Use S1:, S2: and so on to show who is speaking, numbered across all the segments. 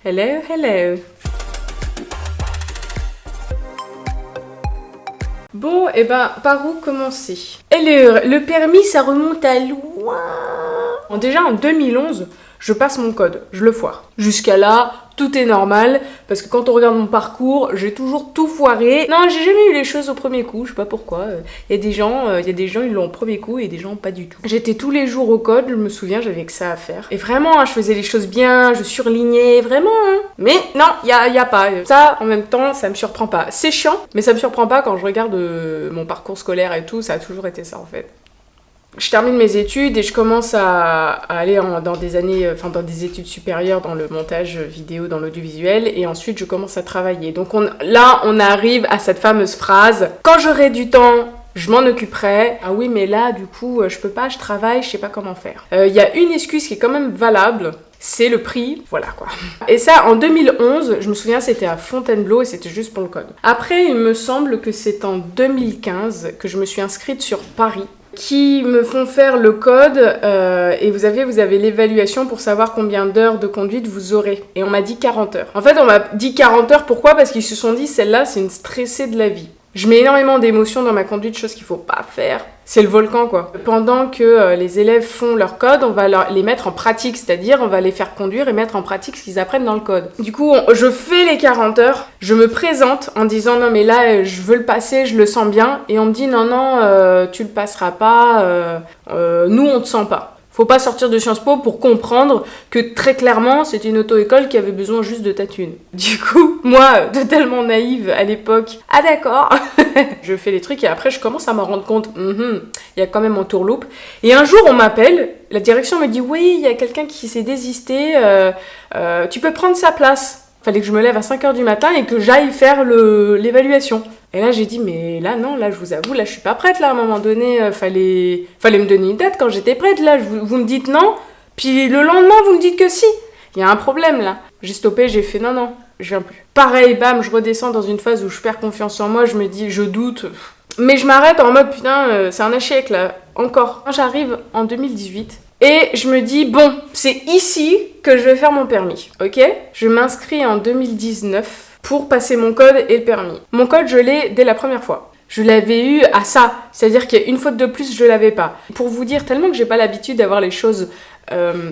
S1: Hello, hello. Bon, et ben, par où commencer? Le permis, ça remonte à loin. Bon, déjà, en 2011, je passe mon code, je le foire. Jusqu'à là, tout est normal, parce que quand on regarde mon parcours, j'ai toujours tout foiré. Non, j'ai jamais eu les choses au premier coup, je sais pas pourquoi. Il y a des gens, ils l'ont au premier coup et des gens pas du tout. J'étais tous les jours au code, je me souviens, j'avais que ça à faire. Et vraiment, hein, je faisais les choses bien, je surlignais, vraiment. Hein. Mais non, y a pas. Ça, en même temps, ça me surprend pas. C'est chiant, mais ça me surprend pas quand je regarde mon parcours scolaire et tout, ça a toujours été ça en fait. Je termine mes études et je commence à aller dans des études supérieures dans le montage vidéo, dans l'audiovisuel, et ensuite je commence à travailler. Donc là, on arrive à cette fameuse phrase « Quand j'aurai du temps, je m'en occuperai. » Ah oui, mais là, du coup, je peux pas, je travaille, je sais pas comment faire. Il y a une excuse qui est quand même valable, c'est le prix, voilà quoi. Et ça, en 2011, je me souviens, c'était à Fontainebleau et c'était juste pour le code. Après, il me semble que c'est en 2015 que je me suis inscrite sur Paris, qui me font faire le code et vous avez l'évaluation pour savoir combien d'heures de conduite vous aurez. Et on m'a dit 40 heures. En fait, on m'a dit 40 heures, pourquoi? Parce qu'ils se sont dit, celle-là, c'est une stressée de la vie. Je mets énormément d'émotions dans ma conduite, chose qu'il faut pas faire. C'est le volcan, quoi. Pendant que les élèves font leur code, on va les mettre en pratique, c'est-à-dire on va les faire conduire et mettre en pratique ce qu'ils apprennent dans le code. Du coup, je fais les 40 heures, je me présente en disant non mais là, je veux le passer, je le sens bien, et on me dit non, tu le passeras pas, nous on te sent pas. Faut pas sortir de Sciences Po pour comprendre que très clairement, c'était une auto-école qui avait besoin juste de ta thune. Du coup, moi, totalement naïve à l'époque, ah d'accord, je fais les trucs et après je commence à m'en rendre compte, il y a quand même entourloupe. Et un jour, on m'appelle, la direction me dit, oui, il y a quelqu'un qui s'est désisté, tu peux prendre sa place. Fallait que je me lève à 5h du matin et que j'aille faire l'évaluation. Et là, j'ai dit, mais là, non, là, je vous avoue, là, je suis pas prête, là, à un moment donné, fallait me donner une date quand j'étais prête, là, vous me dites non, puis le lendemain, vous me dites que si. Il y a un problème, là. J'ai stoppé, j'ai fait, non, je viens plus. Pareil, bam, je redescends dans une phase où je perds confiance en moi, je me dis, je doute. Mais je m'arrête en mode, putain, c'est un échec, là, encore. J'arrive en 2018. Et je me dis, bon, c'est ici que je vais faire mon permis, ok? Je m'inscris en 2019 pour passer mon code et le permis. Mon code, je l'ai dès la première fois. Je l'avais eu à ça, c'est-à-dire qu'il y a une faute de plus, je l'avais pas. Pour vous dire, tellement que j'ai pas l'habitude d'avoir les choses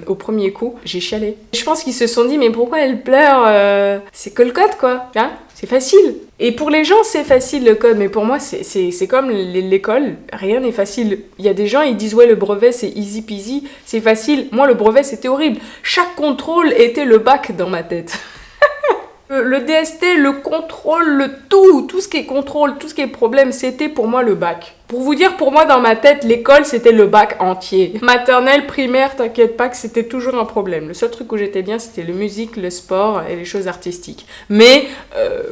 S1: au premier coup, j'ai chialé. Je pense qu'ils se sont dit, mais pourquoi elle pleure? C'est que le code, quoi, hein? C'est facile. Et pour les gens, c'est facile le code, mais pour moi, c'est comme l'école, rien n'est facile. Il y a des gens, ils disent, ouais, le brevet, c'est easy peasy, c'est facile. Moi, le brevet, c'était horrible. Chaque contrôle était le bac dans ma tête. Le DST, le contrôle, tout ce qui est contrôle, tout ce qui est problème, c'était pour moi le bac. Pour vous dire, pour moi, dans ma tête, l'école, c'était le bac entier. Maternelle, primaire, t'inquiète pas que c'était toujours un problème. Le seul truc où j'étais bien, c'était le musique, le sport et les choses artistiques. Mais,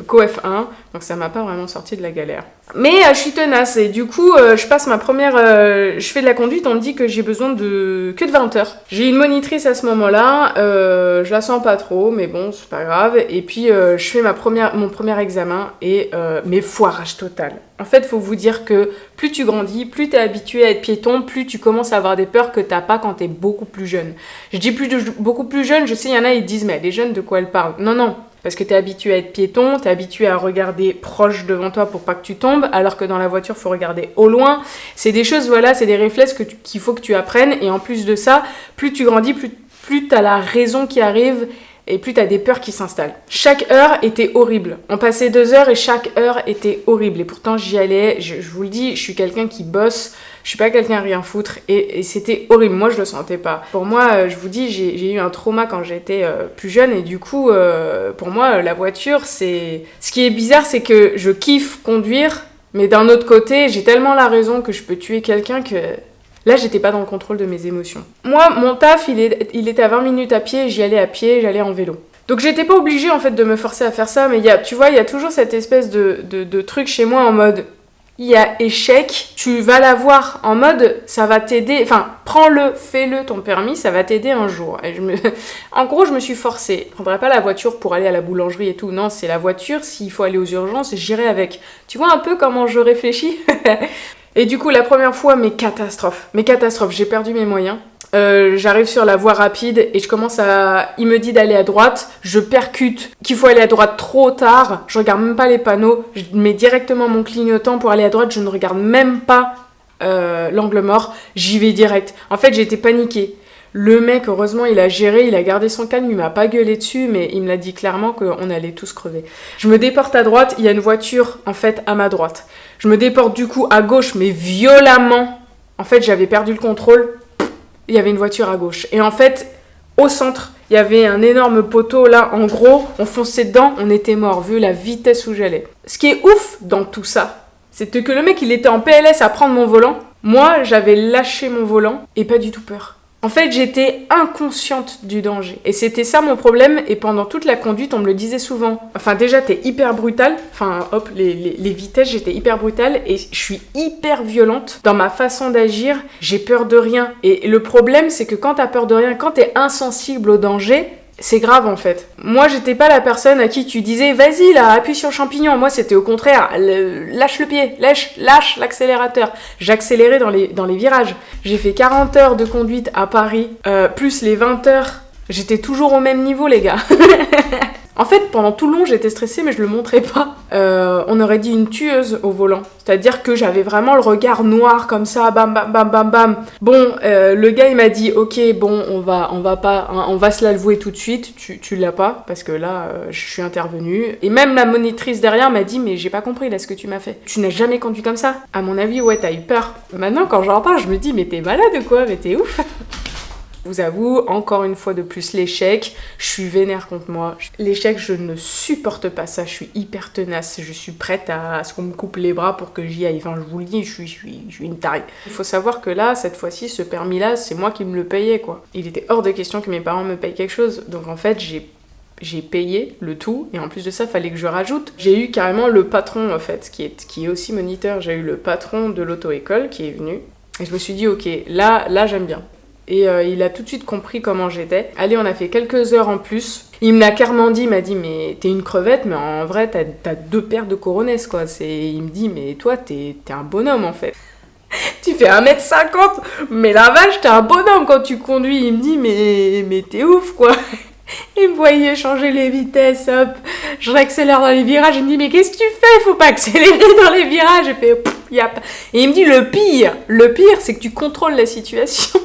S1: qu'au F1, donc ça m'a pas vraiment sorti de la galère. Mais je suis tenace et du coup, je passe ma première... je fais de la conduite, on me dit que j'ai besoin que de 20 heures. J'ai une monitrice à ce moment-là, je la sens pas trop, mais bon, c'est pas grave. Et puis, je fais mon premier examen et mais foirage total. En fait, faut vous dire que plus tu grandis, plus t'es habitué à être piéton, plus tu commences à avoir des peurs que t'as pas quand t'es beaucoup plus jeune. Je dis beaucoup plus jeune, je sais, il y en a, ils disent, mais les jeunes, de quoi elles parlent? Non, parce que t'es habitué à être piéton, t'es habitué à regarder proche devant toi pour pas que tu tombes, alors que dans la voiture, faut regarder au loin. C'est des choses, voilà, c'est des réflexes qu'il faut que tu apprennes, et en plus de ça, plus tu grandis, plus t'as la raison qui arrive, et plus t'as des peurs qui s'installent. Chaque heure était horrible. On passait 2 heures et chaque heure était horrible. Et pourtant, j'y allais. Je vous le dis, je suis quelqu'un qui bosse. Je suis pas quelqu'un à rien foutre. Et c'était horrible. Moi, je le sentais pas. Pour moi, je vous dis, j'ai eu un trauma quand j'étais plus jeune. Et du coup, pour moi, la voiture, c'est... Ce qui est bizarre, c'est que je kiffe conduire. Mais d'un autre côté, j'ai tellement la raison que je peux tuer quelqu'un que... Là, j'étais pas dans le contrôle de mes émotions. Moi, mon taf, il était à 20 minutes à pied, j'y allais à pied, j'allais en vélo. Donc j'étais pas obligée en fait de me forcer à faire ça, mais tu vois, il y a toujours cette espèce de truc chez moi en mode, il y a échec, tu vas l'avoir en mode, ça va t'aider, enfin, prends-le, fais-le ton permis, ça va t'aider un jour. Et en gros, je me suis forcée. Je prendrais pas la voiture pour aller à la boulangerie et tout, non, c'est la voiture, s'il faut aller aux urgences, j'irai avec. Tu vois un peu comment je réfléchis? Et du coup, la première fois, mes catastrophes, j'ai perdu mes moyens. J'arrive sur la voie rapide et je commence à... Il me dit d'aller à droite, je percute qu'il faut aller à droite trop tard, je regarde même pas les panneaux, je mets directement mon clignotant pour aller à droite, je ne regarde même pas l'angle mort, j'y vais direct. En fait, j'ai été paniquée. Le mec, heureusement, il a géré, il a gardé son calme, il m'a pas gueulé dessus, mais il me l'a dit clairement qu'on allait tous crever. Je me déporte à droite, il y a une voiture, en fait, à ma droite. Je me déporte du coup à gauche, mais violemment. En fait, j'avais perdu le contrôle. Il y avait une voiture à gauche. Et en fait, au centre, il y avait un énorme poteau là. En gros, on fonçait dedans, on était mort, vu la vitesse où j'allais. Ce qui est ouf dans tout ça, c'était que le mec, il était en PLS à prendre mon volant. Moi, j'avais lâché mon volant et pas du tout peur. En fait, j'étais inconsciente du danger. Et c'était ça mon problème. Et pendant toute la conduite, on me le disait souvent. Enfin, déjà, t'es hyper brutale. Enfin, hop, les vitesses, j'étais hyper brutale. Et je suis hyper violente dans ma façon d'agir. J'ai peur de rien. Et le problème, c'est que quand t'as peur de rien, quand t'es insensible au danger... C'est grave en fait. Moi, j'étais pas la personne à qui tu disais vas-y là, appuie sur le champignon. Moi, c'était au contraire, lâche le pied, lâche l'accélérateur. J'accélérais dans les virages. J'ai fait 40 heures de conduite à Paris, plus les 20 heures. J'étais toujours au même niveau, les gars. En fait, pendant tout le long, j'étais stressée, mais je le montrais pas. On aurait dit une tueuse au volant. C'est-à-dire que j'avais vraiment le regard noir comme ça, bam, bam, bam, bam, bam. Bon, le gars, il m'a dit, ok, bon, on va se l'avouer tout de suite. Tu l'as pas, parce que là, je suis intervenue. Et même la monitrice derrière m'a dit, mais j'ai pas compris là ce que tu m'as fait. Tu n'as jamais conduit comme ça. À mon avis, ouais, t'as eu peur. Maintenant, quand j'en parle, je me dis, mais t'es malade ou quoi? Mais t'es ouf. Je vous avoue, encore une fois de plus, l'échec, je suis vénère contre moi. L'échec, je ne supporte pas ça, je suis hyper tenace, je suis prête à ce qu'on me coupe les bras pour que j'y aille. Enfin, je vous le dis, je suis une tarée. Il faut savoir que là, cette fois-ci, ce permis-là, c'est moi qui me le payais, quoi. Il était hors de question que mes parents me payent quelque chose. Donc en fait, j'ai payé le tout, et en plus de ça, fallait que je rajoute. J'ai eu carrément le patron, en fait, qui est aussi moniteur. J'ai eu le patron de l'auto-école qui est venu. Et je me suis dit, ok, là j'aime bien. Et il a tout de suite compris comment j'étais. Allez, on a fait quelques heures en plus. Il me l'a clairement dit, il m'a dit, mais t'es une crevette, mais en vrai, t'as 2 paires de coronets, quoi. Il me dit, mais toi, t'es un bonhomme, en fait. Tu fais 1m50, mais la vache, t'es un bonhomme quand tu conduis. Il me dit, mais t'es ouf, quoi. Il me voyait changer les vitesses, hop. Je réaccélère dans les virages. Il me dit, mais qu'est-ce que tu fais? Faut pas accélérer dans les virages. J'ai fait, yap. Et il me dit, le pire, c'est que tu contrôles la situation.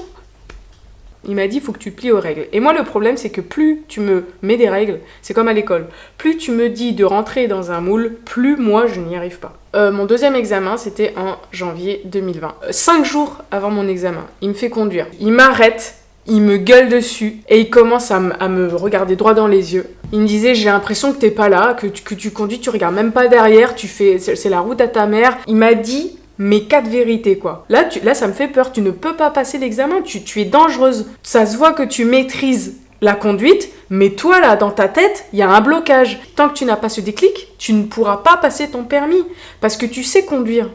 S1: Il m'a dit, il faut que tu te plies aux règles. Et moi, le problème, c'est que plus tu me mets des règles, c'est comme à l'école, plus tu me dis de rentrer dans un moule, plus moi, je n'y arrive pas. Mon deuxième examen, c'était en janvier 2020. 5 jours avant mon examen, il me fait conduire. Il m'arrête, il me gueule dessus, et il commence à me regarder droit dans les yeux. Il me disait, j'ai l'impression que t'es pas là, que tu conduis, tu regardes même pas derrière, c'est la route à ta mère. Il m'a dit... mes 4 vérités, quoi. Là, ça me fait peur. Tu ne peux pas passer l'examen. Tu es dangereuse. Ça se voit que tu maîtrises la conduite, mais toi, là, dans ta tête, il y a un blocage. Tant que tu n'as pas ce déclic, tu ne pourras pas passer ton permis. Parce que tu sais conduire.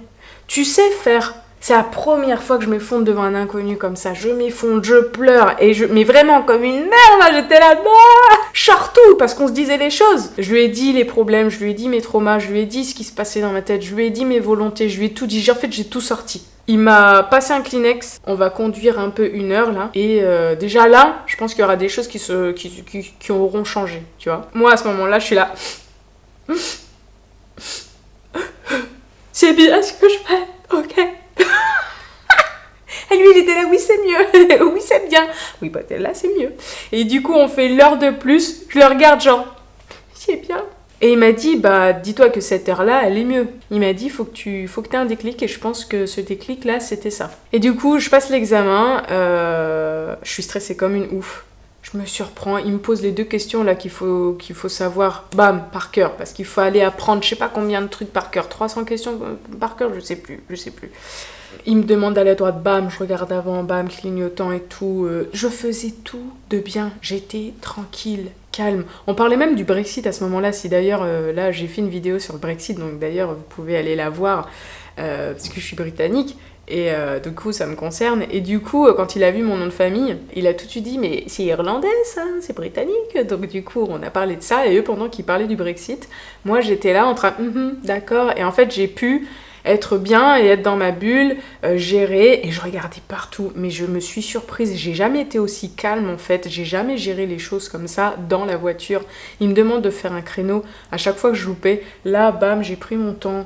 S1: Tu sais faire. C'est la première fois que je m'effondre devant un inconnu comme ça. Je m'effondre, je pleure. Mais vraiment, comme une merde, là, j'étais là. Surtout parce qu'on se disait les choses. Je lui ai dit les problèmes, je lui ai dit mes traumas, je lui ai dit ce qui se passait dans ma tête, je lui ai dit mes volontés, je lui ai tout dit. En fait, j'ai tout sorti. Il m'a passé un Kleenex. On va conduire un peu 1 heure, là. Et déjà là, je pense qu'il y aura des choses qui auront changé, tu vois. Moi, à ce moment-là, je suis là. C'est bien ce que je fais, ok. Et lui, il était là, oui, c'est mieux, oui, c'est bien. Oui, bah là, c'est mieux. Et du coup, on fait l'heure de plus. Je le regarde, genre, c'est bien. Et il m'a dit, bah, dis-toi que cette heure-là, elle est mieux. Il m'a dit, faut que t'aies un déclic, et je pense que ce déclic-là, c'était ça. Et du coup, je passe l'examen, je suis stressée comme une ouf. Je me surprends, il me pose les 2 questions là qu'il faut savoir, bam, par cœur, parce qu'il faut aller apprendre je sais pas combien de trucs par cœur, 300 questions par cœur, je sais plus. Il me demande d'aller à droite, bam, je regarde avant, bam, clignotant et tout. Je faisais tout de bien, j'étais tranquille, calme. On parlait même du Brexit à ce moment-là, si d'ailleurs, là j'ai fait une vidéo sur le Brexit, donc d'ailleurs vous pouvez aller la voir, parce que je suis britannique. Et du coup, ça me concerne. Et du coup, quand il a vu mon nom de famille, il a tout de suite dit « Mais c'est irlandais, ça, c'est britannique !» Donc du coup, on a parlé de ça. Et eux, pendant qu'ils parlaient du Brexit, moi, j'étais là en train « d'accord ». Et en fait, j'ai pu être bien et être dans ma bulle, gérer, et je regardais partout, mais je me suis surprise, j'ai jamais été aussi calme en fait, j'ai jamais géré les choses comme ça dans la voiture. Il me demande de faire un créneau, à chaque fois que je loupais, là, bam, j'ai pris mon temps,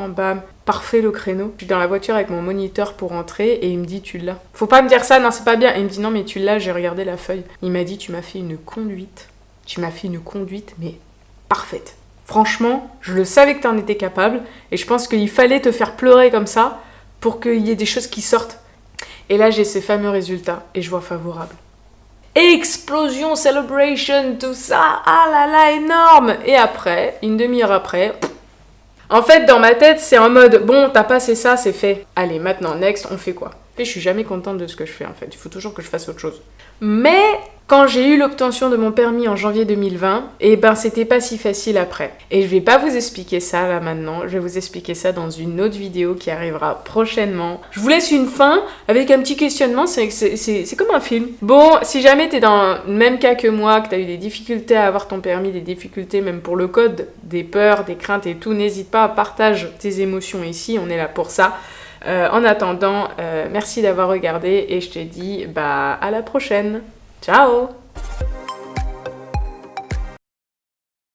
S1: bam, parfait le créneau. Je suis dans la voiture avec mon moniteur pour rentrer et il me dit tu l'as. Faut pas me dire ça, non c'est pas bien. Et il me dit non mais tu l'as, j'ai regardé la feuille. Il m'a dit tu m'as fait une conduite. Tu m'as fait une conduite mais parfaite. Franchement, je le savais que t'en étais capable et je pense qu'il fallait te faire pleurer comme ça pour qu'il y ait des choses qui sortent. Et là j'ai ces fameux résultats et je vois favorable. Explosion, celebration, tout ça, ah là là, énorme. Et après, une demi-heure après, en fait, dans ma tête, c'est en mode, bon, t'as passé ça, c'est fait. Allez, maintenant, next, on fait quoi? Et je suis jamais contente de ce que je fais, en fait. Il faut toujours que je fasse autre chose. Mais quand j'ai eu l'obtention de mon permis en janvier 2020, eh ben, c'était pas si facile après. Et je vais pas vous expliquer ça, là, maintenant. Je vais vous expliquer ça dans une autre vidéo qui arrivera prochainement. Je vous laisse une fin avec un petit questionnement. C'est comme un film. Bon, si jamais t'es dans le même cas que moi, que t'as eu des difficultés à avoir ton permis, des difficultés même pour le code, des peurs, des craintes et tout, n'hésite pas à partager tes émotions ici. On est là pour ça. En attendant, merci d'avoir regardé et je te dis à la prochaine. Ciao!